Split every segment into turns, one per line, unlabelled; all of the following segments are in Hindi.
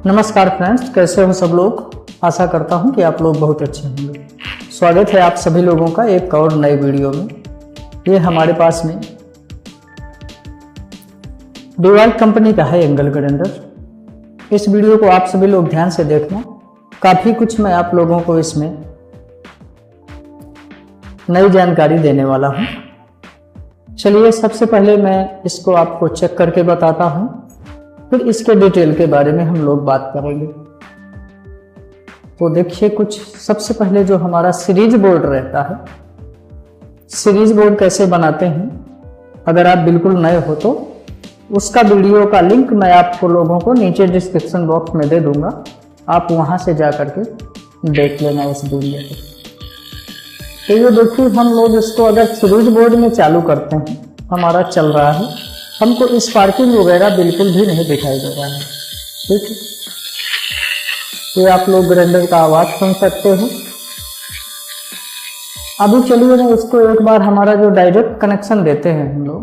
नमस्कार फ्रेंड्स, कैसे हो सब लोग। आशा करता हूं कि आप लोग बहुत अच्छे होंगे। स्वागत है आप सभी लोगों का एक और नए वीडियो में। ये हमारे पास में डिवाल्ट कंपनी का है एंगल ग्राइंडर। इस वीडियो को आप सभी लोग ध्यान से देखना, काफ़ी कुछ मैं आप लोगों को इसमें नई जानकारी देने वाला हूं। चलिए सबसे पहले मैं इसको आपको चेक करके बताता हूं, फिर इसके डिटेल के बारे में हम लोग बात करेंगे। तो देखिए, कुछ सबसे पहले जो हमारा सीरीज बोर्ड रहता है, सीरीज बोर्ड कैसे बनाते हैं, अगर आप बिल्कुल नए हो तो उसका वीडियो का लिंक मैं आपको लोगों को नीचे डिस्क्रिप्शन बॉक्स में दे दूंगा। आप वहां से जा करके देख लेना इस वीडियो को। तो ये देखिए, हम लोग इसको अगर सीरीज बोर्ड में चालू करते हैं, हमारा चल रहा है, हमको स्पार्किंग वगैरह बिल्कुल भी नहीं दिखाई दे रहा है। ठीक है, ये आप लोग ग्राइंडर का आवाज सुन सकते हो। अभी चलिए मैं इसको एक बार हमारा जो डायरेक्ट कनेक्शन देते हैं हम लोग,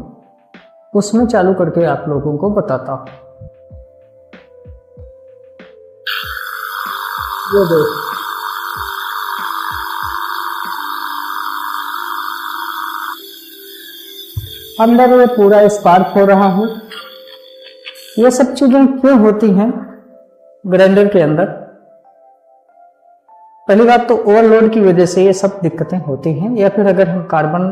उसमें चालू करके आप लोगों को बताता हूँ। ये देखो, अंदर ये पूरा स्पार्क हो रहा है। ये सब चीजें क्यों होती हैं ग्राइंडर के अंदर? पहली बात तो ओवरलोड की वजह से ये सब दिक्कतें होती हैं, या फिर अगर हम कार्बन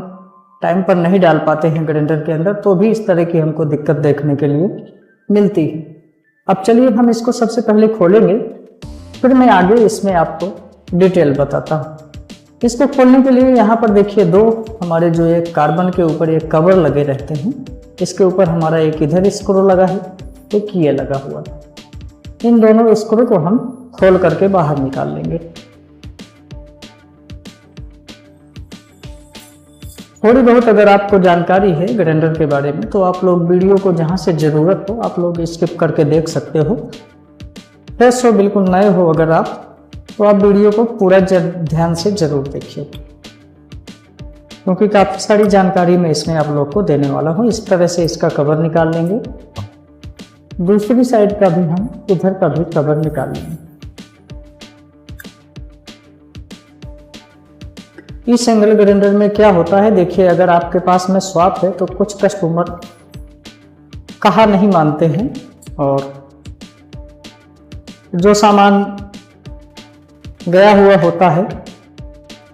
टाइम पर नहीं डाल पाते हैं ग्राइंडर के अंदर तो भी इस तरह की हमको दिक्कत देखने के लिए मिलती है। अब चलिए हम इसको सबसे पहले खोलेंगे, फिर मैं आगे इसमें आपको डिटेल बताता हूँ। इसको खोलने के लिए यहाँ पर देखिए, दो हमारे जो एक कार्बन के ऊपर एक कवर लगे रहते हैं, इसके ऊपर हमारा एक इधर स्क्रू लगा है, एक ये लगा हुआ है। इन दोनों स्क्रू को हम खोल करके बाहर निकाल लेंगे। थोड़ी बहुत अगर आपको जानकारी है ग्राइंडर के बारे में तो आप लोग वीडियो को जहाँ से ज़रूरत हो आप लोग स्किप करके देख सकते हो। फ्रेश हो, बिल्कुल नए हो अगर आप, तो आप वीडियो को पूरा ध्यान से जरूर देखिए, क्योंकि काफ़ी सारी जानकारी मैं इसमें आप लोग को देने वाला हूँ। इस तरह से इसका कवर निकाल लेंगे, दूसरी साइड का भी हम इधर का भी कवर निकाल लेंगे। इस एंगल ग्राइंडर में क्या होता है, देखिए, अगर आपके पास में स्वाप है तो कुछ कस्टमर कहा नहीं मानते हैं और जो सामान गया हुआ होता है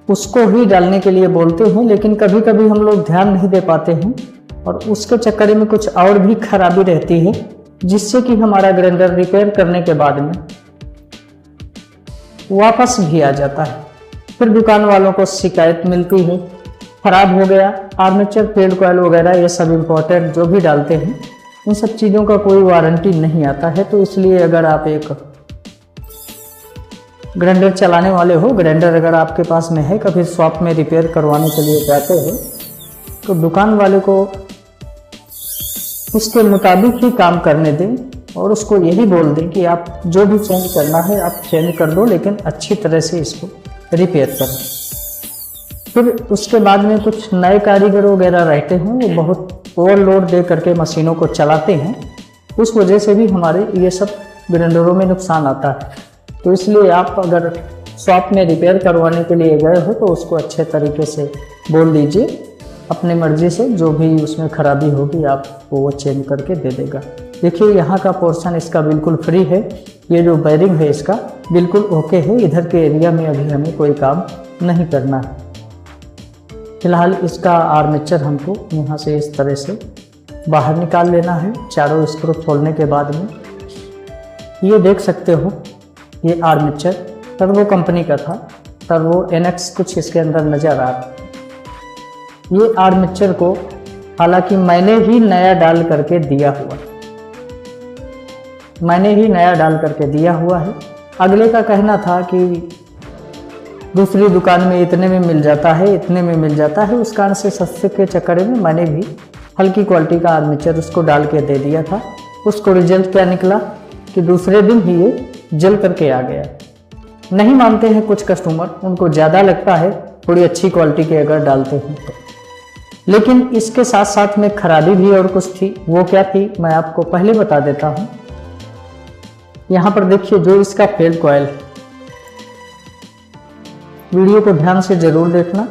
उसको ही डालने के लिए बोलते हैं, लेकिन कभी कभी हम लोग ध्यान नहीं दे पाते हैं और उसके चक्कर में कुछ और भी खराबी रहती है, जिससे कि हमारा ग्राइंडर रिपेयर करने के बाद में वापस भी आ जाता है। फिर दुकान वालों को शिकायत मिलती है, खराब हो गया। आर्मेचर, फील्ड कॉइल वगैरह ये सब इम्पोर्टेंट जो भी डालते हैं, इन सब चीज़ों का कोई वारंटी नहीं आता है। तो इसलिए अगर आप एक ग्राइंडर चलाने वाले हो, ग्राइंडर अगर आपके पास में है, कभी शॉप में रिपेयर करवाने के लिए जाते हो, तो दुकान वाले को उसके मुताबिक ही काम करने दें और उसको यही बोल दें कि आप जो भी चेंज करना है आप चेंज कर दो, लेकिन अच्छी तरह से इसको रिपेयर करें। फिर उसके बाद में कुछ नए कारीगर वगैरह रहते हैं, वो बहुत ओवरलोड दे करके मशीनों को चलाते हैं, उस वजह से भी हमारे ये सब ग्राइंडरों में नुकसान आता है। तो इसलिए आप अगर शॉप में रिपेयर करवाने के लिए गए हो तो उसको अच्छे तरीके से बोल दीजिए, अपनी मर्जी से जो भी उसमें खराबी होगी आपको वो चेंज करके दे देगा। देखिए, यहाँ का पोर्शन इसका बिल्कुल फ्री है, ये जो बेयरिंग है इसका बिल्कुल ओके है। इधर के एरिया में अभी हमें कोई काम नहीं करना है। फिलहाल इसका आर्मेचर हमको यहाँ से इस तरह से बाहर निकाल लेना है। चारों स्क्रू खोलने के बाद में ये देख सकते हो, ये आर्मेचर टर्बो कंपनी का था, टर्बो NX कुछ इसके अंदर नजर आ रहा है। ये आर्मेचर को हालांकि मैंने ही नया डाल करके दिया हुआ है। अगले का कहना था कि दूसरी दुकान में इतने में मिल जाता है, उस कारण से सस्ते के चक्कर में मैंने भी हल्की क्वालिटी का आर्मेचर उसको डाल के दे दिया था। उसको रिजल्ट क्या निकला कि दूसरे दिन ही ये जल करके आ गया। नहीं मानते हैं कुछ कस्टमर, उनको ज़्यादा लगता है थोड़ी अच्छी क्वालिटी के अगर डालते हैं तो। लेकिन इसके साथ साथ में खराबी भी और कुछ थी। वो क्या थी मैं आपको पहले बता देता हूँ। यहाँ पर देखिए जो इसका फेल्ड कॉइल, वीडियो को ध्यान से जरूर देखना।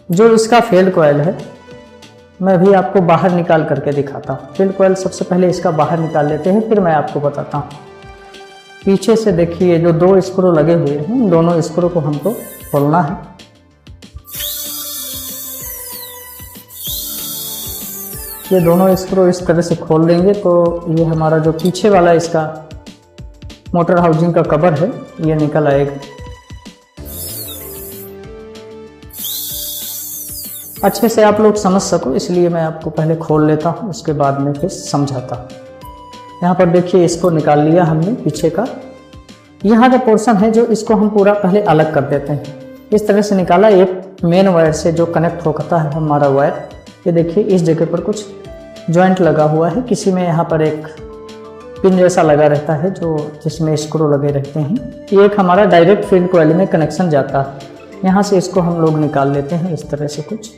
जो इसका फेल्ड कॉइल है मैं अभी आपको बाहर निकाल करके दिखाता हूँ। फील्ड कॉइल सबसे पहले इसका बाहर निकाल लेते हैं, फिर मैं आपको बताता हूँ। पीछे से देखिए जो दो स्क्रू लगे हुए हैं, दोनों स्क्रू को हमको खोलना है। ये दोनों स्क्रू इस तरह से खोल देंगे तो ये हमारा जो पीछे वाला इसका मोटर हाउसिंग का कवर है ये निकल आएगा। अच्छे से आप लोग समझ सको इसलिए मैं आपको पहले खोल लेता हूँ, उसके बाद में फिर समझाता हूँ। यहाँ पर देखिए इसको निकाल लिया हमने पीछे का। यहाँ का पोर्शन है जो इसको हम पूरा पहले अलग कर देते हैं। इस तरह से निकाला। एक मेन वायर से जो कनेक्ट होता है हमारा वायर, ये देखिए इस जगह पर कुछ जॉइंट लगा हुआ है, किसी में यहाँ पर एक पिन जैसा लगा रहता है जो जिसमें स्क्रू लगे रहते हैं। ये एक हमारा डायरेक्ट फील्ड कॉइल में कनेक्शन जाता है। यहाँ से इसको हम लोग निकाल लेते हैं इस तरह से। कुछ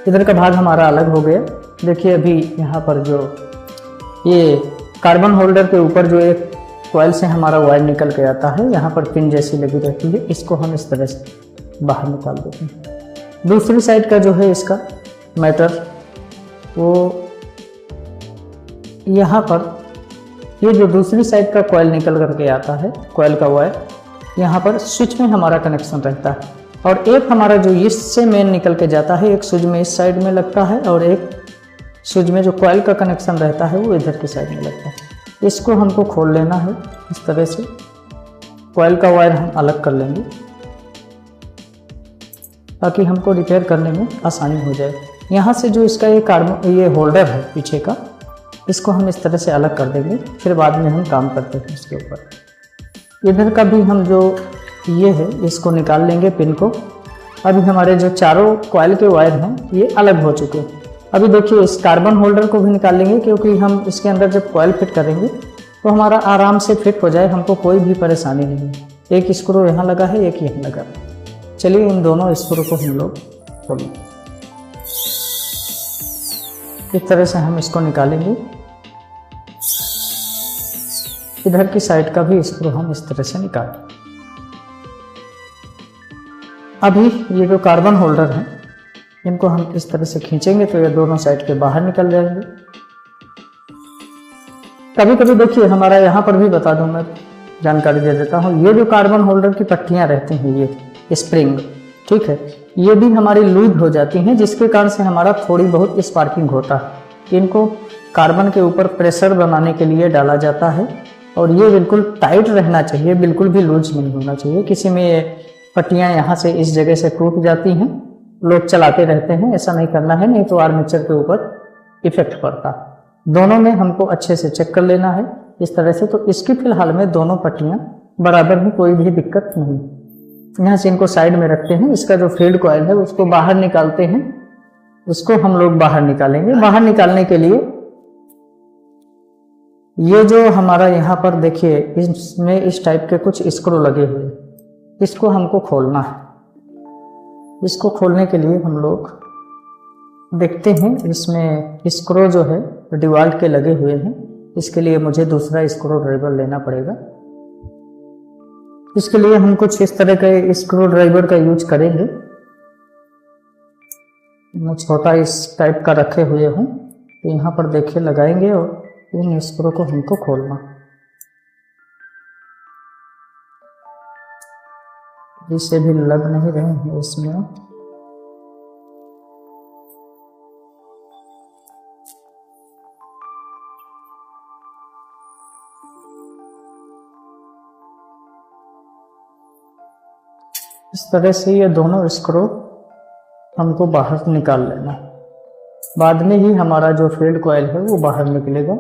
इधर का भाग हमारा अलग हो गया। देखिए अभी यहाँ पर जो ये कार्बन होल्डर के ऊपर जो एक कॉइल से हमारा वायर निकल के आता है, यहाँ पर पिन जैसी लगी रहती है, इसको हम इस तरह से बाहर निकाल देते हैं। दूसरी साइड का जो है इसका मैटर, वो यहाँ पर ये जो दूसरी साइड का कॉइल निकल करके आता है, कॉइल का वायर, यहाँ पर स्विच में हमारा कनेक्शन रहता है। और एक हमारा जो इससे मेन निकल के जाता है, एक स्विच में इस साइड में लगता है और एक स्विच में जो कॉइल का कनेक्शन रहता है वो इधर की साइड में लगता है। इसको हमको खोल लेना है इस तरह से। कॉइल का वायर हम अलग कर लेंगे ताकि हमको रिपेयर करने में आसानी हो जाए। यहाँ से जो इसका ये होल्डर है पीछे का, इसको हम इस तरह से अलग कर देंगे, फिर बाद में हम काम करते हैं इसके ऊपर। इधर का भी हम जो ये है इसको निकाल लेंगे पिन को। अभी हमारे जो चारों कॉइल के वायर हैं ये अलग हो चुके हैं। अभी देखिए इस कार्बन होल्डर को भी निकाल लेंगे, क्योंकि हम इसके अंदर जब कॉइल फिट करेंगे तो हमारा आराम से फिट हो जाए, हमको कोई भी परेशानी नहीं है। एक स्क्रू यहाँ लगा है, एक यहाँ लगा है। चलिए इन दोनों स्क्रू को हम लोग खोलें। इस तरह से हम इसको निकालेंगे। इधर की साइड का भी स्क्रू हम इस तरह से निकालें। अभी ये जो कार्बन होल्डर है इनको हम इस तरह से खींचेंगे तो ये दोनों साइड के बाहर निकल जाएंगे। कभी कभी देखिए हमारा यहाँ पर भी बता दूं, मैं जानकारी दे देता हूँ। ये जो कार्बन होल्डर की पट्टियां रहती हैं, ये स्प्रिंग, ठीक है, ये भी हमारी लूज हो जाती हैं, जिसके कारण से हमारा थोड़ी बहुत स्पार्किंग होता है। इनको कार्बन के ऊपर प्रेशर बनाने के लिए डाला जाता है और ये बिल्कुल टाइट रहना चाहिए, बिल्कुल भी लूज नहीं होना चाहिए। किसी में ये पट्टियां यहाँ से इस जगह से टूट जाती हैं, लोग चलाते रहते हैं, ऐसा नहीं करना है, नहीं तो आर्मेचर के ऊपर इफेक्ट पड़ता। दोनों में हमको अच्छे से चेक कर लेना है इस तरह से। तो इसकी फिलहाल में दोनों पट्टियां बराबर में, कोई भी दिक्कत नहीं। यहाँ से इनको साइड में रखते हैं। इसका जो फील्ड कॉइल है उसको बाहर निकालते हैं, उसको हम लोग बाहर निकालेंगे। बाहर निकालने के लिए ये जो हमारा यहाँ पर देखिए इसमें इस टाइप के कुछ स्क्रू लगे हुए, इसको हमको खोलना है। इसको खोलने के लिए हम लोग देखते हैं इसमें स्क्रू जो है डिवाल्ट के लगे हुए हैं। इसके लिए मुझे दूसरा स्क्रू ड्राइवर लेना पड़ेगा। इसके लिए हम कुछ इस तरह के स्क्रू ड्राइवर का यूज करेंगे। मैं छोटा इस टाइप का रखे हुए हूँ, तो यहाँ पर देखिए लगाएंगे और इन स्क्रू को हमको खोलना। इससे भी लग नहीं रहे हैं इसमें। इस तरह से ये दोनों स्क्रू हमको बाहर निकाल लेना। बाद में ही हमारा जो फील्ड कॉइल है वो बाहर निकलेगा।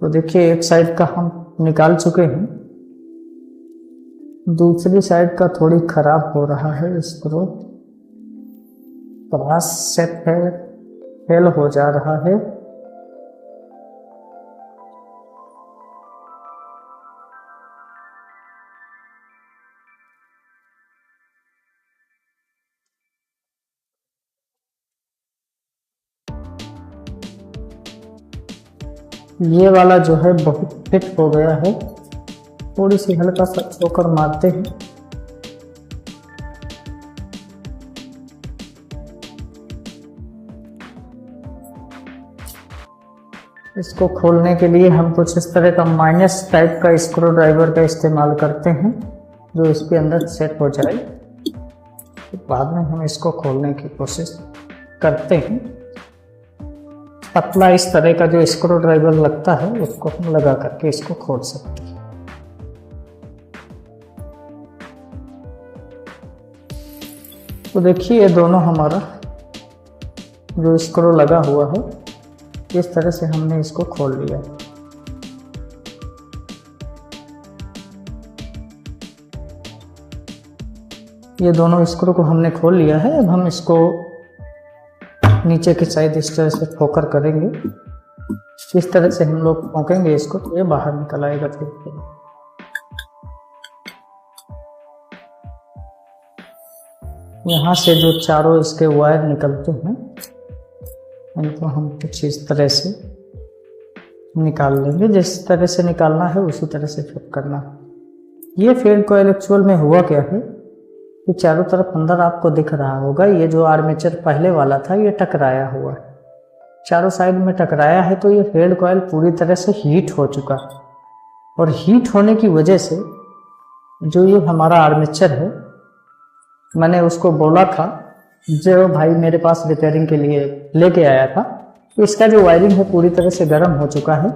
तो देखिए एक साइड का हम निकाल चुके हैं, दूसरी साइड का थोड़ी खराब हो रहा है स्क्रू, क्रॉस से फेल हो जा रहा है। ये वाला जो है बहुत फिट हो गया है, थोड़ी सी हल्का सा चोकर मारते हैं। इसको खोलने के लिए हम कुछ इस तरह का माइनस टाइप का स्क्रू ड्राइवर का इस्तेमाल करते हैं जो इसके अंदर सेट हो जाए। तो बाद में हम इसको खोलने की कोशिश करते हैं। पतला इस तरह का जो स्क्रू ड्राइवर लगता है उसको हम लगा करके इसको खोल सकते हैं। तो देखिए ये दोनों हमारा जो स्क्रू लगा हुआ है इस तरह से हमने इसको खोल लिया। ये दोनों स्क्रू को हमने खोल लिया है। अब हम इसको नीचे की साइड इस तरह से फोकर करेंगे। इस तरह से हम लोग फोकेंगे इसको तो ये बाहर निकल आएगा। फिर यहाँ से जो चारों इसके वायर निकलते हैं इनको हम कुछ इस तरह से निकाल लेंगे। जिस तरह से निकालना है उसी तरह से फिट करना है। ये फील्ड कॉइल एक्चुअल में हुआ क्या है कि चारों तरफ अंदर आपको दिख रहा होगा, ये जो आर्मेचर पहले वाला था ये टकराया हुआ है, चारों साइड में टकराया है। तो ये फील्ड कॉइल पूरी तरह से हीट हो चुका है और हीट होने की वजह से जो ये हमारा आर्मेचर है, मैंने उसको बोला था जो भाई मेरे पास रिपेयरिंग के लिए लेके आया था, तो इसका जो वायरिंग है पूरी तरह से गर्म हो चुका है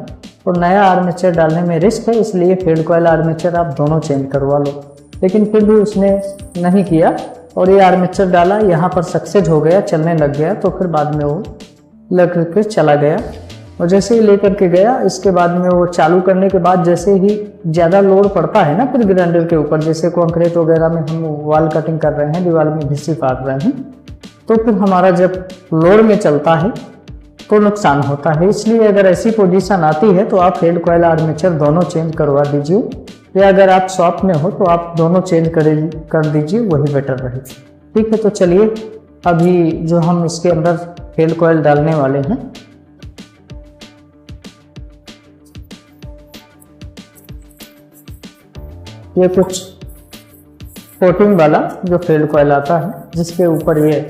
और नया आर्मेचर डालने में रिस्क है, इसलिए फील्ड कॉइल आर्मेचर आप दोनों चेंज करवा लो। लेकिन फिर भी उसने नहीं किया और ये आर्मेचर डाला, यहाँ पर सक्सेस हो गया, चलने लग गया। तो फिर बाद में वो लग के चला गया और जैसे ही लेकर के गया इसके बाद में वो चालू करने के बाद जैसे ही ज़्यादा लोड पड़ता है ना फिर ग्राइंडर के ऊपर, जैसे कंक्रीट वगैरह में हम वॉल कटिंग कर रहे हैं, दीवार में घिसी पाट रहे हैं, तो फिर हमारा जब लोड में चलता है तो नुकसान होता है। इसलिए अगर ऐसी पोजीशन आती है तो आप फील्ड कॉइल आर्मेचर दोनों चेंज करवा दीजिए, या अगर आप शॉप में हो तो आप दोनों चेंज कर दीजिए, वही बेटर रहेगा। ठीक है, तो चलिए अभी जो हम इसके अंदर फील्ड कॉइल डालने वाले हैं, ये कुछ कोटिंग वाला जो फील्ड कॉइल आता है जिसके ऊपर ये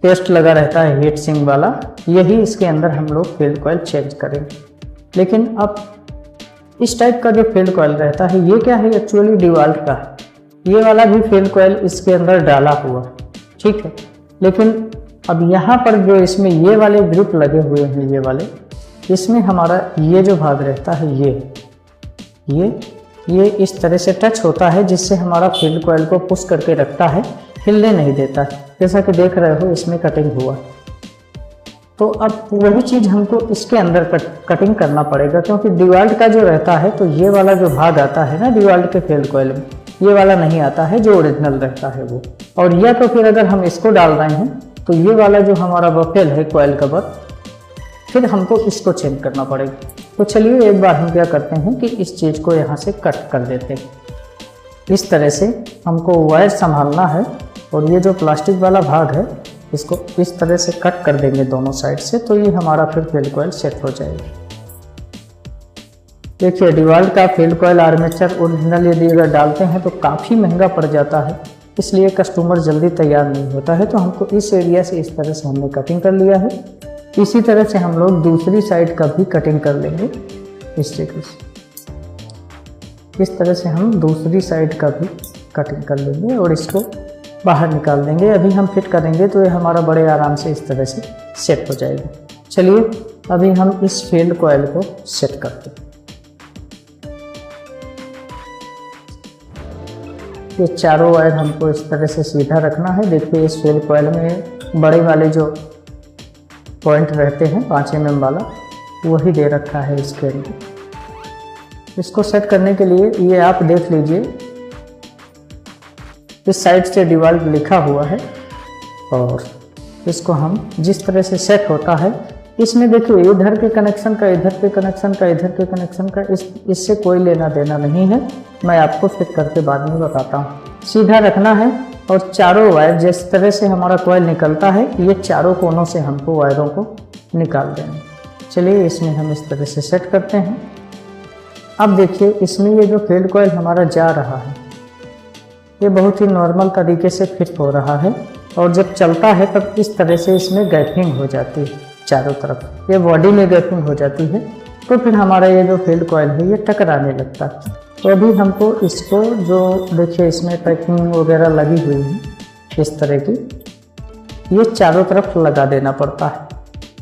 टेस्ट लगा रहता है हीट सिंक वाला, यही इसके अंदर हम लोग फील्ड कॉइल चेंज करेंगे। लेकिन अब इस टाइप का जो फील्ड कॉइल रहता है ये क्या है, एक्चुअली डिवाल्ट का है। ये वाला भी फील्ड कॉइल इसके अंदर डाला हुआ है, ठीक है। लेकिन अब यहाँ पर जो इसमें ये वाले ग्रिप लगे हुए हैं, ये वाले, इसमें हमारा ये जो भाग रहता है ये इस तरह से टच होता है जिससे हमारा फील्ड कॉइल को पुश करके रखता है, हिलने नहीं देता है। जैसा कि देख रहे हो इसमें कटिंग हुआ। तो अब वही चीज़ हमको इसके अंदर कटिंग करना पड़ेगा, क्योंकि डिवाल्ट का जो रहता है तो ये वाला जो भाग आता है ना डिवाल्ट के फील्ड कॉइल में, ये वाला नहीं आता है जो ओरिजिनल रहता है वो। और या तो फिर अगर हम इसको डाल रहे हैं तो ये वाला जो हमारा बफेल है कॉइल कवर, फिर हमको इसको चेंज करना पड़ेगा। तो चलिए एक बार हम क्या करते हैं कि इस चीज़ को यहाँ से कट कर देते हैं। इस तरह से हमको वायर संभालना है और ये जो प्लास्टिक वाला भाग है इसको इस तरह से कट कर देंगे दोनों साइड से, तो ये हमारा फिर फील्ड कॉइल सेट हो जाएगा। देखिए डिवाल्ट का फील्ड कॉइल आर्मेचर ओरिजिनल यदि अगर डालते हैं तो काफ़ी महंगा पड़ जाता है, इसलिए कस्टमर जल्दी तैयार नहीं होता है। तो हमको इस एरिया से इस तरह से हमने कटिंग कर लिया है। इसी तरह से हम लोग दूसरी साइड का भी कटिंग कर लेंगे इस तरीके से। इस तरह से हम दूसरी साइड का भी कटिंग कर लेंगे और इसको बाहर निकाल देंगे। अभी हम फिट करेंगे तो ये हमारा बड़े आराम से इस तरह से सेट हो जाएगा। चलिए अभी हम इस फील्ड कॉइल को सेट करते हैं। ये चारों वायर हमको इस तरह से सीधा रखना है। देखिए इस फील्ड कॉइल में बड़े वाले जो पॉइंट रहते हैं 5 mm वाला वही दे रखा है इसके अंदर। इसको सेट करने के लिए ये आप देख लीजिए इस साइड से डिवाल्ट लिखा हुआ है और इसको हम जिस तरह से सेट होता है इसमें देखिए इधर के कनेक्शन का इधर के कनेक्शन का इधर के कनेक्शन का इससे कोई लेना देना नहीं है। मैं आपको फिट करके बाद में बताता हूँ। सीधा रखना है और चारों वायर जिस तरह से हमारा कॉइल निकलता है ये चारों कोनों से हमको वायरों को निकाल देंगे। चलिए इसमें हम इस तरह से सेट करते हैं। अब देखिए इसमें ये जो फील्ड कॉइल हमारा जा रहा है ये बहुत ही नॉर्मल तरीके से फिट हो रहा है, और जब चलता है तब इस तरह से इसमें गैपिंग हो जाती है चारों तरफ, ये बॉडी में गैपिंग हो जाती है, तो फिर हमारा ये जो फील्ड कॉइल है ये टकराने लगता है। तो अभी हमको इसको जो देखिए इसमें पैकिंग वगैरह लगी हुई है इस तरह की, ये चारों तरफ लगा देना पड़ता है,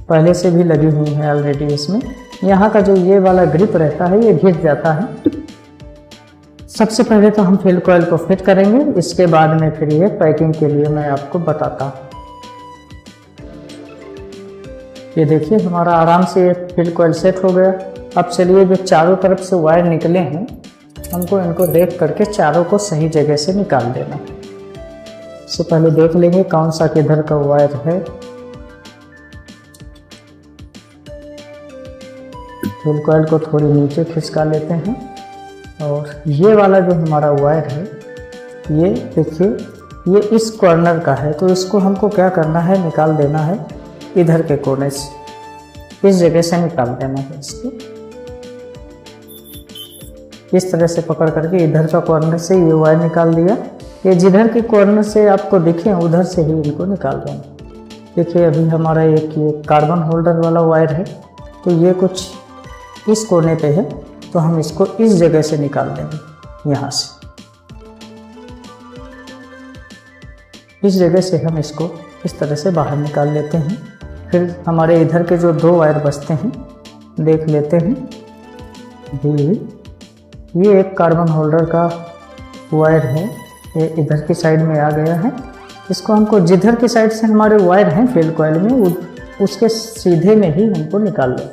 पहले से भी लगी हुई है ऑलरेडी। इसमें यहाँ का जो ये वाला ग्रिप रहता है ये घिस जाता है। सबसे पहले तो हम फील्ड कॉइल को फिट करेंगे, इसके बाद में फिर ये पैकिंग के लिए मैं आपको बताता हूँ। ये देखिए हमारा आराम से ये फील्ड कॉइल सेट हो गया। अब चलिए जो चारों तरफ से वायर निकले हैं हमको इनको देख करके चारों को सही जगह से निकाल देना। सबसे पहले देख लेंगे कौन सा किधर का वायर है। फील्ड कॉइल को थोड़ी नीचे खिसका लेते हैं, और ये वाला जो हमारा वायर है ये देखिए ये इस कॉर्नर का है, तो इसको हमको क्या करना है, निकाल देना है इधर के कोने से, इस जगह से निकाल देना है इसको। इस तरह से पकड़ करके इधर का कॉर्नर से ये वायर निकाल दिया। ये जिधर के कॉर्नर से आपको दिखे उधर से ही इनको निकाल देना। देखिए अभी हमारा एक ये कार्बन होल्डर वाला वायर है, तो ये कुछ इस कोने पे है, तो हम इसको इस जगह से निकाल देंगे। यहाँ से इस जगह से हम इसको इस तरह से बाहर निकाल लेते हैं। फिर हमारे इधर के जो दो वायर बचते हैं देख लेते हैं। ये एक कार्बन होल्डर का वायर है, ये इधर की साइड में आ गया है। इसको हमको जिधर की साइड से हमारे वायर हैं फील्ड कॉइल में उसके सीधे में ही हमको निकाल लें।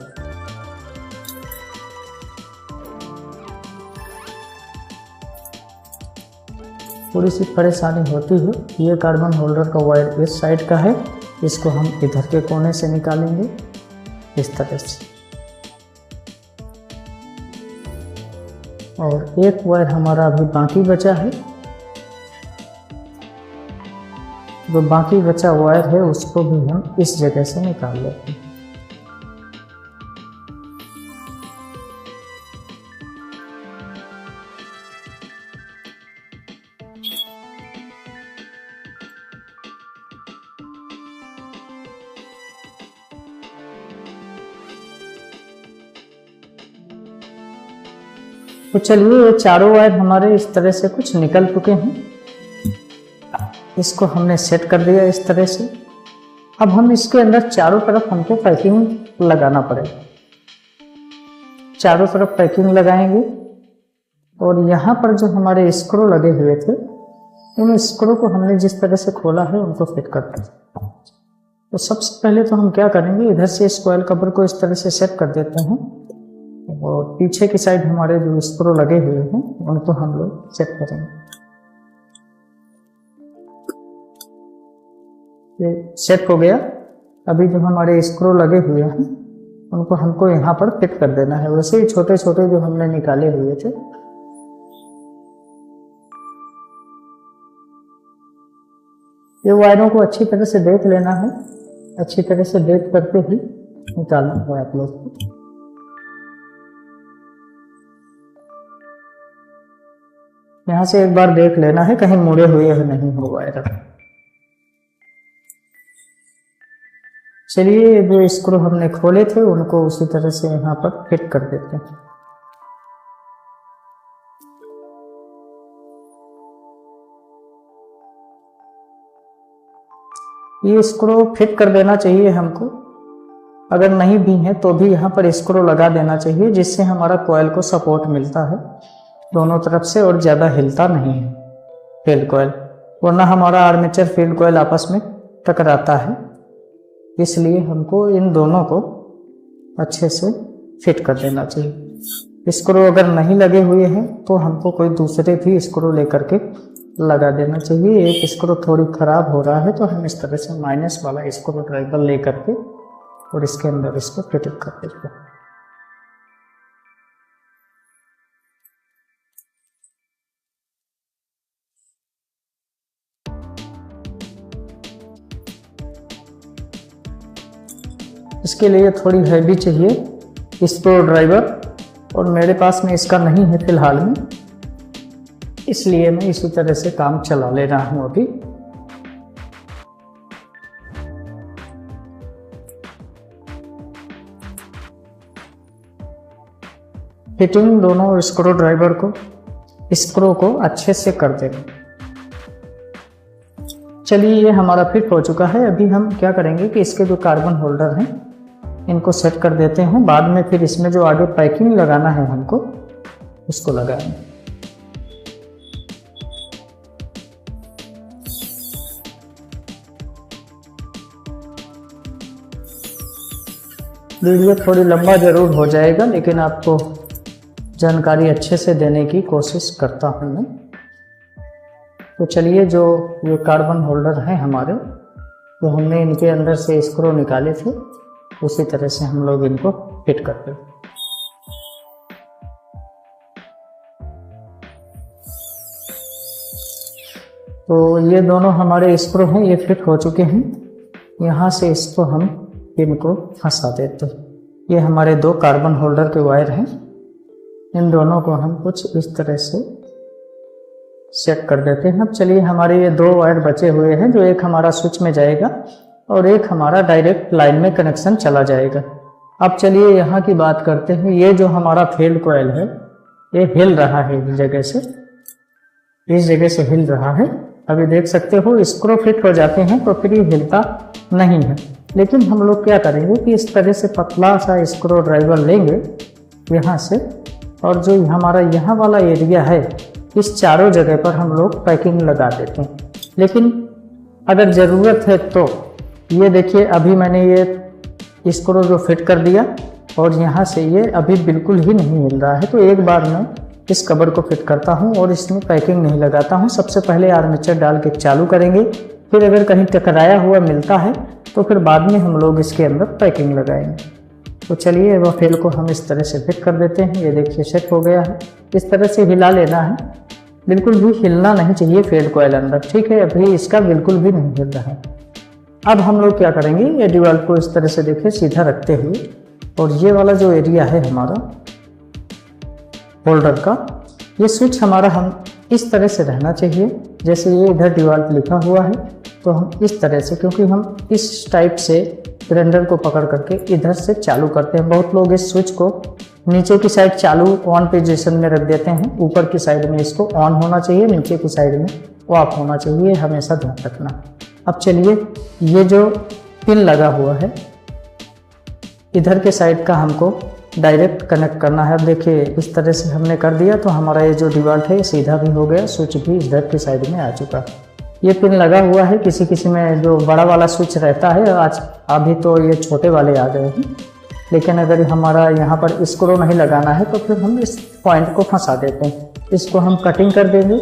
थोड़ी सी परेशानी होती है। ये कार्बन होल्डर का वायर इस साइड का है, इसको हम इधर के कोने से निकालेंगे इस तरह से। और एक वायर हमारा अभी बाकी बचा है, जो बाकी बचा वायर है उसको भी हम इस जगह से निकाल लेते हैं। तो चलिए ये चारों वायर हमारे इस तरह से कुछ निकल चुके हैं। इसको हमने सेट कर दिया इस तरह से। अब हम इसके अंदर चारों तरफ हमको पैकिंग लगाना पड़ेगा। चारों तरफ पैकिंग लगाएंगे, और यहाँ पर जो हमारे स्क्रू लगे हुए थे उन स्क्रू को हमने जिस तरह से खोला है उनको फिट कर दें। तो सबसे पहले तो हम क्या करेंगे, इधर से इस कॉइल कवर को इस तरह से सेट कर देते हैं, और पीछे की साइड हमारे जो स्क्रू लगे हुए हैं उनको हम लोग सेट करेंगे। ये सेट हो गया। अभी जो हमारे स्क्रू लगे हुए हैं उनको हमको यहाँ पर फिट कर देना है, वैसे ही छोटे छोटे जो हमने निकाले हुए थे। ये वायरों को अच्छी तरह से देख लेना है, अच्छी तरह से देख करके ही निकालना है आप लोग को। यहाँ से एक बार देख लेना है कहीं मुड़े हुए नहीं हो वायर। चलिए जो स्क्रू हमने खोले थे उनको उसी तरह से यहाँ पर फिट कर देते हैं। ये स्क्रू फिट कर देना चाहिए हमको, अगर नहीं भी है तो भी यहाँ पर स्क्रू लगा देना चाहिए, जिससे हमारा कॉइल को सपोर्ट मिलता है दोनों तरफ से और ज़्यादा हिलता नहीं है फील्ड कॉइल, वरना हमारा आर्मेचर फील्ड कॉइल आपस में टकराता है। इसलिए हमको इन दोनों को अच्छे से फिट कर देना चाहिए। स्क्रू अगर नहीं लगे हुए हैं तो हमको कोई दूसरे भी स्क्रू लेकर के लगा देना चाहिए। एक स्क्रू थोड़ी खराब हो रहा है तो हम इस तरह से माइनस वाला स्क्रू ड्राइवर लेकर के और इसके अंदर इसको फिट कर देते हैं। इसके लिए थोड़ी हैवी चाहिए स्क्रू ड्राइवर, और मेरे पास में इसका नहीं है फिलहाल में, इसलिए मैं इसी तरह से काम चला ले रहा हूँ अभी। फिटिंग दोनों स्क्रू ड्राइवर को, स्क्रू को अच्छे से कर देंगे। चलिए ये हमारा फिट हो चुका है। अभी हम क्या करेंगे कि इसके जो कार्बन होल्डर हैं इनको सेट कर देते हैं, बाद में फिर इसमें जो आगे पैकिंग लगाना है हमको उसको लगाएंगे। वीडियो थोड़ी लंबा जरूर हो जाएगा, लेकिन आपको जानकारी अच्छे से देने की कोशिश करता हूँ मैं। तो चलिए, जो ये कार्बन होल्डर हैं हमारे, तो हमने इनके अंदर से स्क्रू निकाले थे, उसी तरह से हम लोग इनको फिट करते हैं। तो ये दोनों हमारे स्क्रू हैं, ये फिट हो चुके हैं। यहाँ से इसको हम इनको फंसा देते हैं। ये हमारे दो कार्बन होल्डर के वायर हैं, इन दोनों को हम कुछ इस तरह से सेट कर देते हैं। अब चलिए, हमारे ये दो वायर बचे हुए हैं, जो एक हमारा स्विच में जाएगा और एक हमारा डायरेक्ट लाइन में कनेक्शन चला जाएगा। अब चलिए यहाँ की बात करते हैं। ये जो हमारा फील्ड कॉइल है ये हिल रहा है, इस जगह से हिल रहा है। अभी देख सकते हो स्क्रू फिट हो जाते हैं तो फिर ये हिलता नहीं है, लेकिन हम लोग क्या करेंगे कि इस तरह से पतला सा स्क्रू ड्राइवर लेंगे यहाँ से, और जो हमारा यहाँ वाला एरिया है इस चारों जगह पर हम लोग पैकिंग लगा देते हैं। लेकिन अगर ज़रूरत है तो ये देखिए, अभी मैंने ये स्क्रू जो फिट कर दिया और यहाँ से ये अभी बिल्कुल ही नहीं हिल रहा है। तो एक बार मैं इस कवर को फिट करता हूँ और इसमें पैकिंग नहीं लगाता हूँ। सबसे पहले आर्मेचर डाल के चालू करेंगे, फिर अगर कहीं टकराया हुआ मिलता है तो फिर बाद में हम लोग इसके अंदर पैकिंग लगाएंगे। तो चलिए, वह फेल को हम इस तरह से फिट कर देते हैं। ये देखिए सेट हो गया है। इस तरह से हिला लेना है, बिल्कुल भी हिलना नहीं चाहिए फेड कॉइल अंदर, ठीक है। अभी इसका बिल्कुल भी नहीं हिल रहा है। अब हम लोग क्या करेंगे, ये डिवाइस को इस तरह से देखिए सीधा रखते हुए, और ये वाला जो एरिया है हमारा होल्डर का, ये स्विच हमारा हम इस तरह से रहना चाहिए। जैसे ये इधर डिवाइस लिखा हुआ है तो हम इस तरह से, क्योंकि हम इस टाइप से सिलेंडर को पकड़ करके इधर से चालू करते हैं। बहुत लोग इस स्विच को नीचे की साइड चालू ऑन पोजीशन में रख देते हैं, ऊपर की साइड में इसको ऑन होना चाहिए, नीचे की साइड में ऑफ होना चाहिए, हमेशा ध्यान रखना। अब चलिए, ये जो पिन लगा हुआ है इधर के साइड का हमको डायरेक्ट कनेक्ट करना है। अब देखिए इस तरह से हमने कर दिया तो हमारा ये जो डिवाल्ट है सीधा भी हो गया, स्विच भी इधर की साइड में आ चुका। ये पिन लगा हुआ है, किसी किसी में जो बड़ा वाला स्विच रहता है, आज अभी तो ये छोटे वाले आ गए हैं, लेकिन अगर हमारा यहाँ पर स्क्रू नहीं लगाना है तो फिर हम इस पॉइंट को फंसा देते हैं। इसको हम कटिंग कर देंगे,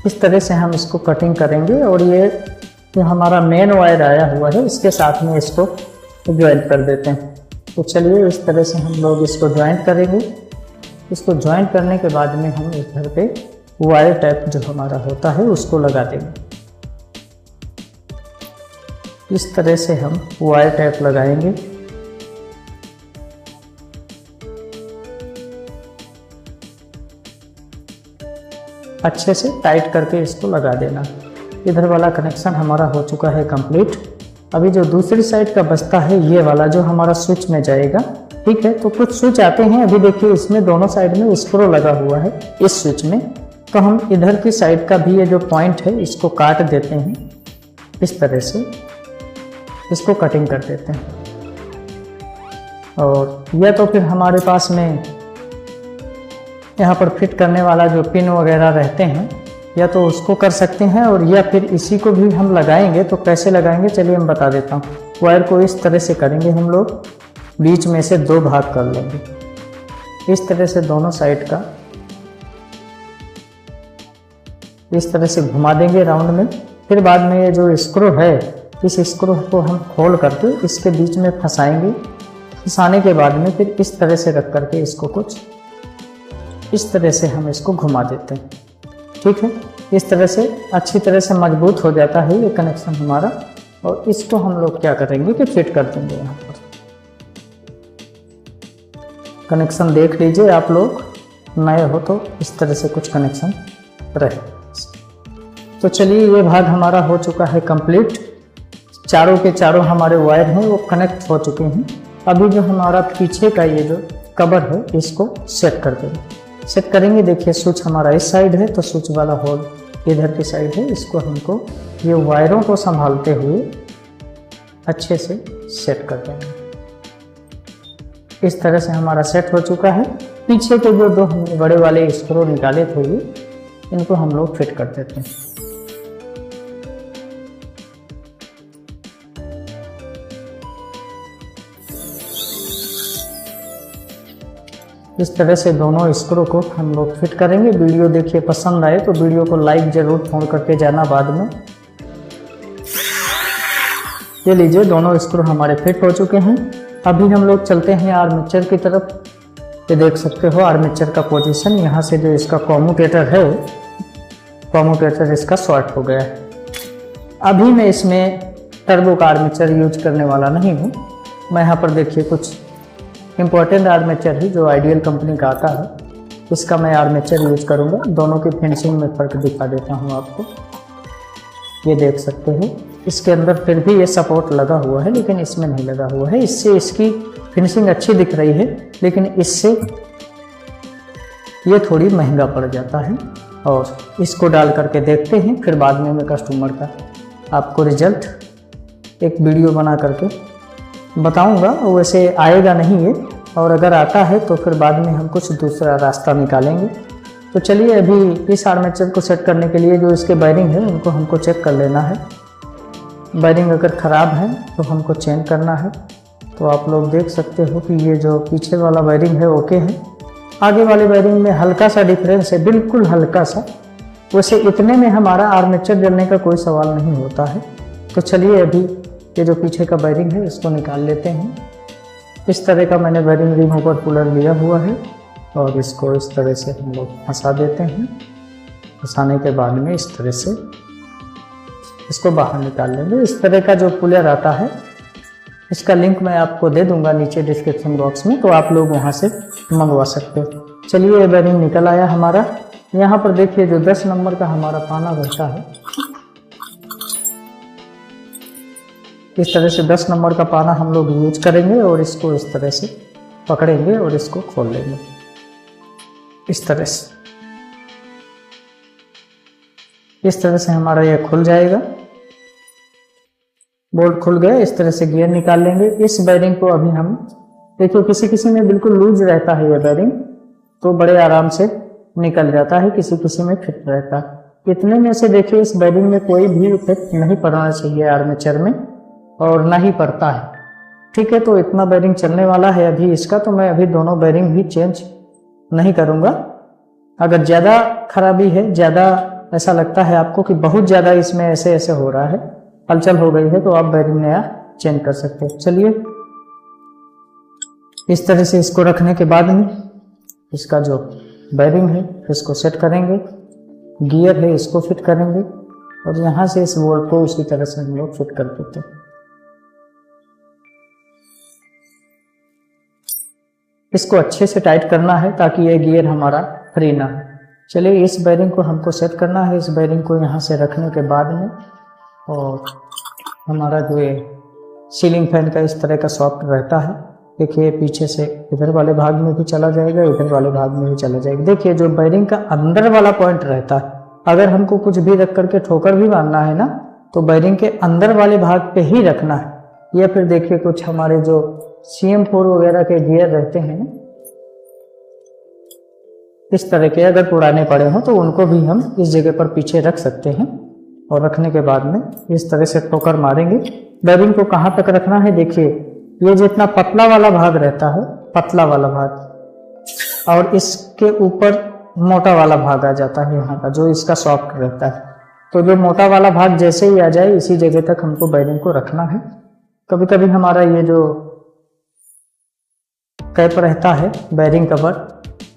इस तरह से हम इसको कटिंग करेंगे, और ये जो हमारा मेन वायर आया हुआ है इसके साथ में इसको ज्वाइंट कर देते हैं। तो चलिए, इस तरह से हम लोग इसको ज्वाइंट करेंगे। इसको ज्वाइंट करने के बाद में हम इधर पे वायर टैप जो हमारा होता है उसको लगा देंगे। इस तरह से हम वायर टैप लगाएंगे। अच्छे से टाइट करके इसको लगा देना। इधर वाला कनेक्शन हमारा हो चुका है कंप्लीट। अभी जो दूसरी साइड का बचता है ये वाला जो हमारा स्विच में जाएगा, ठीक है। तो कुछ स्विच आते हैं, अभी देखिए इसमें दोनों साइड में स्क्रू लगा हुआ है इस स्विच में, तो हम इधर की साइड का भी ये जो पॉइंट है इसको काट देते हैं। इस तरह से इसको कटिंग कर देते हैं, और या तो फिर हमारे पास में यहाँ पर फिट करने वाला जो पिन वगैरह रहते हैं, या तो उसको कर सकते हैं, और या फिर इसी को भी हम लगाएंगे। तो कैसे लगाएंगे चलिए हम बता देता हूँ। वायर को इस तरह से करेंगे हम लोग, बीच में से दो भाग कर लेंगे, इस तरह से दोनों साइड का इस तरह से घुमा देंगे राउंड में। फिर बाद में ये जो स्क्रू है, इस स्क्रू को हम खोल करके इसके बीच में फंसाएंगे। फंसाने के बाद में फिर इस तरह से रख करके इसको कुछ इस तरह से हम इसको घुमा देते हैं, ठीक है। इस तरह से अच्छी तरह से मजबूत हो जाता है ये कनेक्शन हमारा। और इसको हम लोग क्या करेंगे कि फिट कर देंगे। यहाँ पर कनेक्शन देख लीजिए, आप लोग नए हो तो इस तरह से कुछ कनेक्शन रहे। तो चलिए, ये भाग हमारा हो चुका है कंप्लीट। चारों के चारों हमारे वायर हैं वो कनेक्ट हो चुके हैं। अभी जो हमारा पीछे का ये जो कवर है इसको सेट कर देंगे। सेट करेंगे, देखिए स्विच हमारा इस साइड है तो स्विच वाला होल इधर की साइड है। इसको हमको ये वायरों को संभालते हुए अच्छे से सेट कर देंगे। इस तरह से हमारा सेट हो चुका है। पीछे के जो दो हमने बड़े वाले स्क्रू निकाले थे इनको हम लोग फिट कर देते हैं। इस तरह से दोनों स्क्रू को हम लोग फिट करेंगे। वीडियो देखिए, पसंद आए तो वीडियो को लाइक जरूर फोन करके जाना बाद में। ये लीजिए, दोनों स्क्रू हमारे फिट हो चुके हैं। अभी हम लोग चलते हैं आर्मेचर की तरफ। ये देख सकते हो आर्मेचर का पोजीशन। यहाँ से जो इसका कॉम्यूटेटर है, कॉम्यूटेटर इसका शॉर्ट हो गया है। अभी मैं इसमें टर्बो का आर्मेचर यूज करने वाला नहीं हूँ। मैं यहाँ पर देखिए कुछ इम्पोर्टेंट आर्मेचर है जो आइडियल कंपनी का आता है, इसका मैं आर्मेचर यूज करूँगा। दोनों की फिनिशिंग में फ़र्क दिखा देता हूँ आपको। ये देख सकते हो, इसके अंदर फिर भी ये सपोर्ट लगा हुआ है लेकिन इसमें नहीं लगा हुआ है। इससे इसकी फिनिशिंग अच्छी दिख रही है, लेकिन इससे ये थोड़ी महंगा पड़ जाता है। और इसको डाल करके देखते हैं, फिर बाद में मैं कस्टमर का आपको रिजल्ट एक वीडियो बना करके बताऊंगा। वैसे आएगा नहीं ये, और अगर आता है तो फिर बाद में हम कुछ दूसरा रास्ता निकालेंगे। तो चलिए, अभी इस आर्मेचर को सेट करने के लिए जो इसके वायरिंग है उनको हमको चेक कर लेना है। वायरिंग अगर ख़राब है तो हमको चेंज करना है। तो आप लोग देख सकते हो कि ये जो पीछे वाला वायरिंग है ओके है। आगे वाले वायरिंग में हल्का सा डिफरेंस है, बिल्कुल हल्का सा। वैसे इतने में हमारा आर्मेचर जलने का कोई सवाल नहीं होता है। तो चलिए, अभी ये जो पीछे का वायरिंग है इसको निकाल लेते हैं। इस तरह का मैंने वायरिंग रिमूवर पुलर लिया हुआ है और इसको इस तरह से हम लोग फंसा देते हैं। फंसाने के बाद में इस तरह से इसको बाहर निकाल लेंगे। इस तरह का जो पुलर आता है इसका लिंक मैं आपको दे दूंगा नीचे डिस्क्रिप्शन बॉक्स में, तो आप लोग वहां से मंगवा सकते हो। चलिए, ये वायरिंग निकल आया हमारा। यहाँ पर देखिए जो 10 नंबर का हमारा पाना रहता है, इस तरह से 10 नंबर का पाना हम लोग यूज करेंगे और इसको इस तरह से पकड़ेंगे और इसको खोल लेंगे इस तरह से। इस तरह से हमारा ये खुल जाएगा, बोल्ट खुल गया। इस तरह से गियर निकाल लेंगे। इस बेयरिंग को अभी हम देखिए, किसी किसी में बिल्कुल लूज रहता है ये बेयरिंग, तो बड़े आराम से निकल जाता है, किसी किसी में फिट रहता है। इतने में से देखिए इस बेयरिंग में कोई भी इफेक्ट नहीं पड़ना चाहिए आर्मेचर में, और ना ही पड़ता है। ठीक है, तो इतना बेयरिंग चलने वाला है अभी इसका, तो मैं अभी दोनों बेयरिंग भी चेंज नहीं करूँगा। अगर ज़्यादा खराबी है, ज़्यादा ऐसा लगता है आपको कि बहुत ज़्यादा इसमें ऐसे ऐसे हो रहा है, हलचल हो गई है, तो आप बेयरिंग नया चेंज कर सकते हो। चलिए, इस तरह से इसको रखने के बाद में इसका जो बेयरिंग है इसको सेट करेंगे। गियर है इसको फिट करेंगे और यहाँ से इस बोल्ट को उसी तरह से हम लोग फिट कर देते हैं। इसको अच्छे से टाइट करना है ताकि ये गियर हमारा फ्री ना हो। चलिए, इस बेयरिंग को हमको सेट करना है। इस बेयरिंग को यहाँ से रखने के बाद में, और हमारा जो ये सीलिंग फैन का इस तरह का सॉफ्ट रहता है, देखिए पीछे से इधर वाले भाग में भी चला जाएगा, इधर वाले भाग में भी चला जाएगा। देखिए जो बेयरिंग का अंदर वाला पॉइंट रहता है, अगर हमको कुछ भी रख करके ठोकर भी मारना है ना, तो बेयरिंग के अंदर वाले भाग पे ही रखना है। या फिर देखिए कुछ हमारे जो CM4 वगैरह के गियर रहते हैं इस तरह के, अगर पुराने पड़े हो तो उनको भी हम इस जगह पर पीछे रख सकते हैं। और रखने के बाद में इस तरह से ठोकर मारेंगे। बेयरिंग को कहाँ तक रखना है, देखिए ये जितना पतला वाला भाग रहता है, पतला वाला भाग, और इसके ऊपर मोटा वाला भाग आ जाता है यहाँ का, जो इसका सॉफ्ट रहता है। तो जो मोटा वाला भाग जैसे ही आ जाए इसी जगह तक हमको बेयरिंग को रखना है। कभी कभी हमारा ये जो कैप रहता है बेयरिंग कवर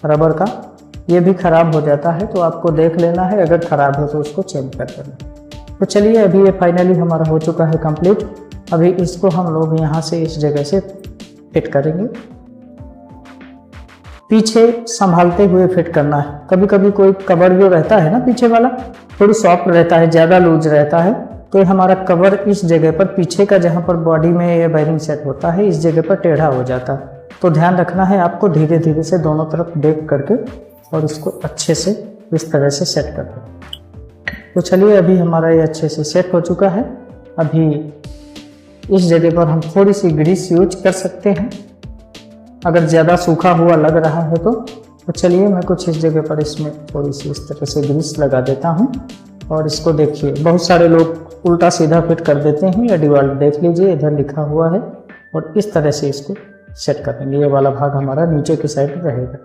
रबर का, ये भी ख़राब हो जाता है, तो आपको देख लेना है, अगर ख़राब है तो उसको चेंज कर देना। तो चलिए अभी ये फाइनली हमारा हो चुका है कंप्लीट। अभी इसको हम लोग यहाँ से इस जगह से फिट करेंगे। पीछे संभालते हुए फिट करना है। कभी कभी कोई कवर जो रहता है ना पीछे वाला, थोड़ी सॉफ्ट रहता है, ज़्यादा लूज रहता है, तो ये हमारा कवर इस जगह पर, पीछे का जहाँ पर बॉडी में ये बेयरिंग सेट होता है, इस जगह पर टेढ़ा हो जाता है। तो ध्यान रखना है आपको, धीरे धीरे से दोनों तरफ देख करके और इसको अच्छे से इस तरह से सेट कर दो। तो चलिए अभी हमारा ये अच्छे से सेट हो चुका है। अभी इस जगह पर हम थोड़ी सी ग्रीस यूज कर सकते हैं, अगर ज़्यादा सूखा हुआ लग रहा है तो चलिए मैं कुछ इस जगह पर इसमें थोड़ी सी इस तरह से ग्रीस लगा देता हूँ। और इसको देखिए, बहुत सारे लोग उल्टा सीधा फिट कर देते हैं। या डिवाल्व देख लीजिए, इधर लिखा हुआ है, और इस तरह से इसको सेट कर देंगे। ये वाला भाग हमारा नीचे की साइड रहेगा।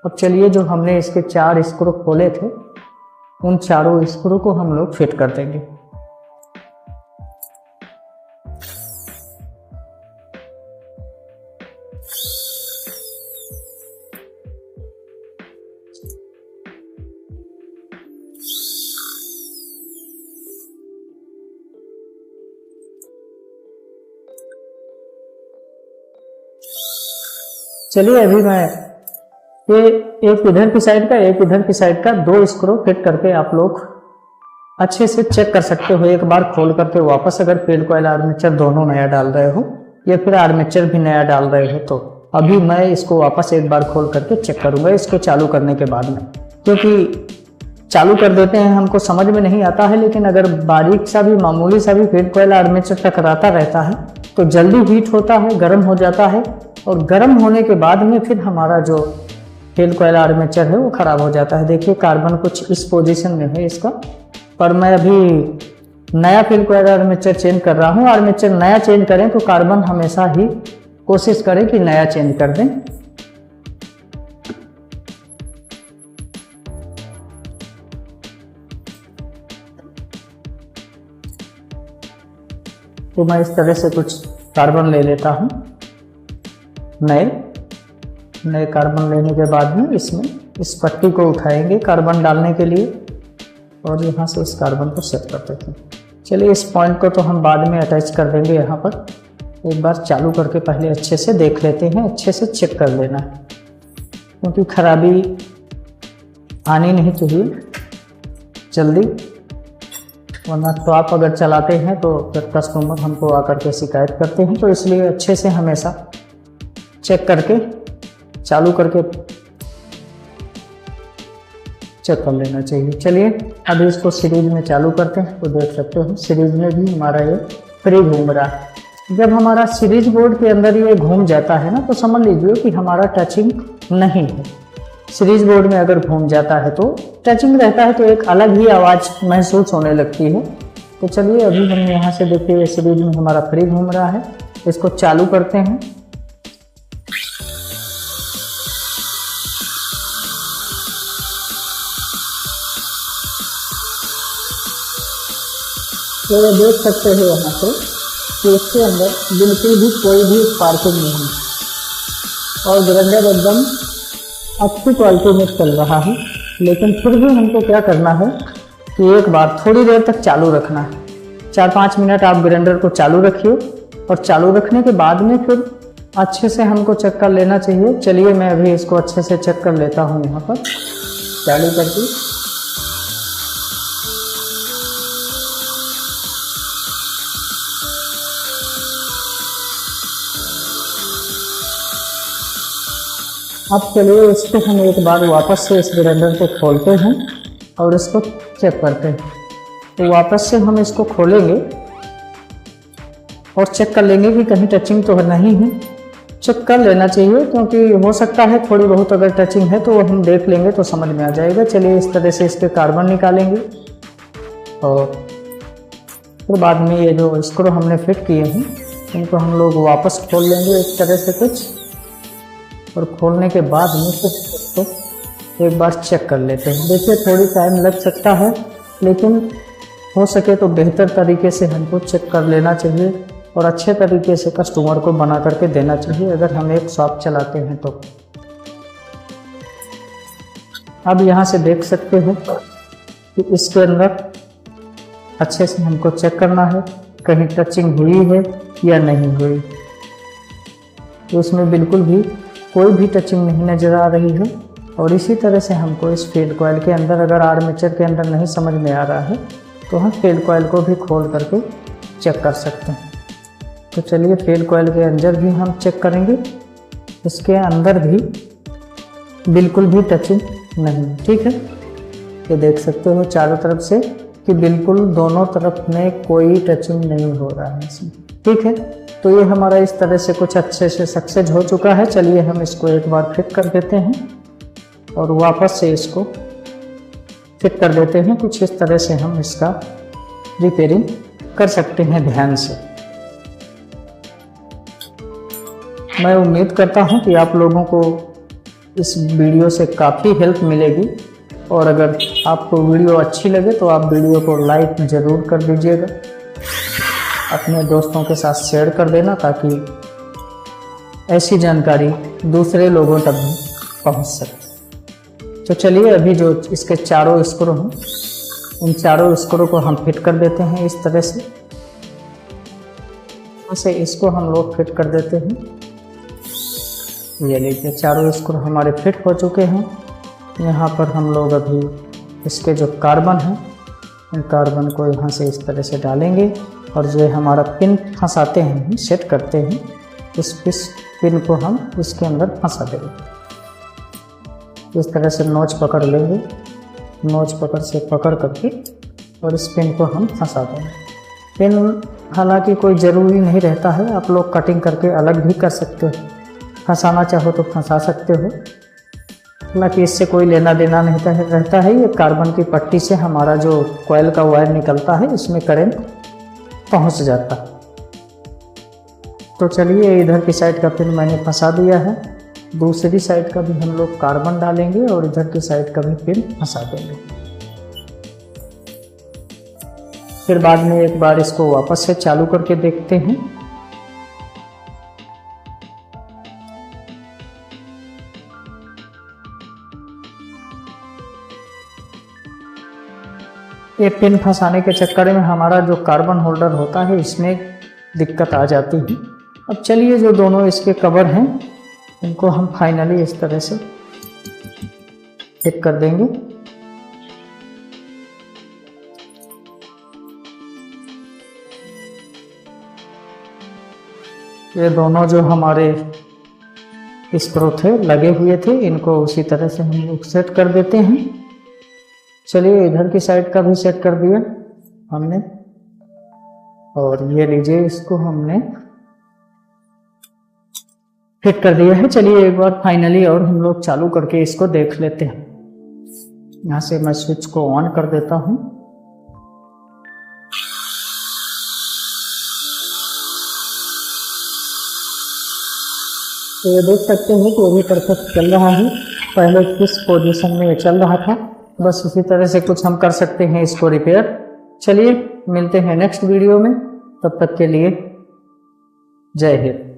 अब चलिए जो हमने इसके 4 स्क्रू खोले थे, उन चारों स्क्रू को हम लोग फिट कर देंगे। चलिए अभी मैं ये एक इधर की साइड का, एक इधर की साइड का 2 स्क्रू फिट करके आप लोग अच्छे से चेक कर सकते हो। एक बार खोल करके वापस, अगर फील्ड कॉइल आर्मेचर दोनों नया डाल रहे हो या फिर आर्मेचर भी नया डाल रहे हो, तो अभी मैं इसको वापस एक बार खोल करके चेक करूंगा इसको चालू करने के बाद में। क्योंकि चालू कर देते हैं, हमको समझ में नहीं आता है, लेकिन अगर बारीक सा भी, मामूली सा भी फील्ड कॉइल आर्मेचर टकराता रहता है तो जल्दी हीट होता है, गर्म हो जाता है, और गर्म होने के बाद में फिर हमारा जो फील्ड कॉइल आर्मेचर है वो खराब हो जाता है। देखिए कार्बन कुछ इस पोजीशन में है इसका, पर मैं अभी नया फील्ड कॉइल आर्मेचर चेंज कर रहा हूँ। आर्मेचर नया चेंज करें तो कार्बन हमेशा ही कोशिश करें कि नया चेंज कर दें। तो मैं इस तरह से कुछ कार्बन ले लेता हूँ। नए कार्बन लेने के बाद में इसमें इस पट्टी को उठाएंगे कार्बन डालने के लिए, और यहाँ से इस कार्बन को सेट कर देते हैं। चलिए इस पॉइंट को तो हम बाद में अटैच कर देंगे। यहाँ पर एक बार चालू करके पहले अच्छे से देख लेते हैं, अच्छे से चेक कर लेना है, क्योंकि खराबी आनी नहीं चाहिए जल्दी, वरना तो आप अगर चलाते हैं तो जब कस्टमर हमको आकर के शिकायत करते हैं। तो इसलिए अच्छे से हमेशा चेक करके, चालू करके चेक कर लेना चाहिए। चलिए अभी इसको सीरीज में चालू करते हैं। तो देख सकते हो सीरीज में भी हमारा ये फ्री घूम रहा है। जब हमारा सीरीज बोर्ड के अंदर ये घूम जाता है ना, तो समझ लीजिए कि हमारा टचिंग नहीं है। सीरीज बोर्ड में अगर घूम जाता है तो टचिंग रहता है, तो एक अलग ही आवाज़ महसूस होने लगती है। तो चलिए अभी हम यहाँ से देखिए सीरीज में हमारा फ्री घूम रहा है, इसको चालू करते हैं। तो ये देख सकते हो यहाँ से कि इसके अंदर बिल्कुल भी कोई भी स्पार्किंग नहीं है, और ग्राइंडर एकदम अच्छी क्वालिटी में चल रहा है। लेकिन फिर भी हमको क्या करना है कि एक बार थोड़ी देर तक चालू रखना है। 4-5 मिनट आप ग्राइंडर को चालू रखिए, और चालू रखने के बाद में फिर अच्छे से हमको चेक कर लेना चाहिए। चलिए मैं अभी इसको अच्छे से चेक कर लेता हूँ यहाँ पर चालू करके। अब चलिए इसको हम एक बार वापस से इस ग्राइंडर को खोलते हैं और इसको चेक करते हैं। तो वापस से हम इसको खोलेंगे और चेक कर लेंगे कि कहीं टचिंग तो नहीं है। चेक कर लेना चाहिए, क्योंकि हो सकता है थोड़ी बहुत अगर टचिंग है तो हम देख लेंगे तो समझ में आ जाएगा। चलिए इस तरह से इसके कार्बन निकालेंगे, और फिर बाद में ये जो स्क्रू हमने फिट किए हैं इनको हम लोग वापस खोल लेंगे इस तरह से कुछ, और खोलने के बाद में इसको एक बार चेक कर लेते हैं। देखिए थोड़ी टाइम लग सकता है, लेकिन हो सके तो बेहतर तरीके से हमको चेक कर लेना चाहिए, और अच्छे तरीके से कस्टमर को बना करके देना चाहिए अगर हम एक शॉप चलाते हैं तो। अब यहाँ से देख सकते हो कि इसके अंदर अच्छे से हमको चेक करना है कहीं टचिंग हुई है या नहीं हुई। तो इसमें बिल्कुल भी कोई भी टचिंग नहीं नज़र आ रही है। और इसी तरह से हमको इस फील्ड कॉइल के अंदर अगर आर्मेचर के अंदर नहीं समझ में आ रहा है तो हम फील्ड कॉइल को भी खोल करके चेक कर सकते हैं। तो चलिए फील्ड कॉइल के अंदर भी हम चेक करेंगे। इसके अंदर भी बिल्कुल भी टचिंग नहीं, ठीक है। ये देख सकते हो चारों तरफ से कि बिल्कुल दोनों तरफ में कोई टचिंग नहीं हो रहा है इसमें, ठीक है। तो ये हमारा इस तरह से कुछ अच्छे से सक्सेस हो चुका है। चलिए हम इसको एक बार फिट कर देते हैं और वापस से इसको फिट कर देते हैं। कुछ इस तरह से हम इसका रिपेयरिंग कर सकते हैं ध्यान से। मैं उम्मीद करता हूं कि आप लोगों को इस वीडियो से काफ़ी हेल्प मिलेगी। और अगर आपको वीडियो अच्छी लगे तो आप वीडियो को लाइक ज़रूर कर दीजिएगा, अपने दोस्तों के साथ शेयर कर देना ताकि ऐसी जानकारी दूसरे लोगों तक भी पहुंच सके। तो चलिए अभी जो इसके चारों स्क्रू हैं उन चारों स्क्रू को हम फिट कर देते हैं इस तरह से। ऐसे इसको हम लोग फिट कर देते हैं। ये लीजिए चारों स्क्रू हमारे फिट हो चुके हैं। यहाँ पर हम लोग अभी इसके जो कार्बन हैं उन कार्बन को यहाँ से इस तरह से डालेंगे और जो हमारा पिन फंसाते हैं सेट करते हैं इस पिन को हम इसके अंदर फंसा देंगे। इस तरह से नोच पकड़ लेंगे, नोच पकड़ से पकड़ करके और इस पिन को हम फंसा देंगे। पिन हालांकि कोई ज़रूरी नहीं रहता है, आप लोग कटिंग करके अलग भी कर सकते हो, फंसाना चाहो तो फंसा सकते हो। हालांकि इससे कोई लेना देना नहीं रहता है। ये कार्बन की पट्टी से हमारा जो कॉइल का वायर निकलता है इसमें करंट पहुंच जाता है। तो चलिए इधर की साइड का पिन मैंने फंसा दिया है, दूसरी साइड का भी हम लोग कार्बन डालेंगे और इधर की साइड का भी पिन फंसा देंगे। फिर बाद में एक बार इसको वापस से चालू करके देखते हैं। ये पिन फंसाने के चक्कर में हमारा जो कार्बन होल्डर होता है इसमें दिक्कत आ जाती है। अब चलिए जो दोनों इसके कवर हैं इनको हम फाइनली इस तरह से फिट कर देंगे। ये दोनों जो हमारे स्क्रू थे लगे हुए थे इनको उसी तरह से हम लोग सेट कर देते हैं। चलिए इधर की साइड का भी सेट कर दिया हमने और ये लीजिए इसको हमने फिट कर दिया है। चलिए एक बार फाइनली और हम लोग चालू करके इसको देख लेते हैं। यहाँ से मैं स्विच को ऑन कर देता हूँ। तो ये देख सकते हैं कि अभी परफेक्ट चल रहा है। पहले किस पोजीशन में ये चल रहा था बस उसी तरह से कुछ हम कर सकते हैं इसको रिपेयर। चलिए मिलते हैं नेक्स्ट वीडियो में, तब तक के लिए जय हिंद।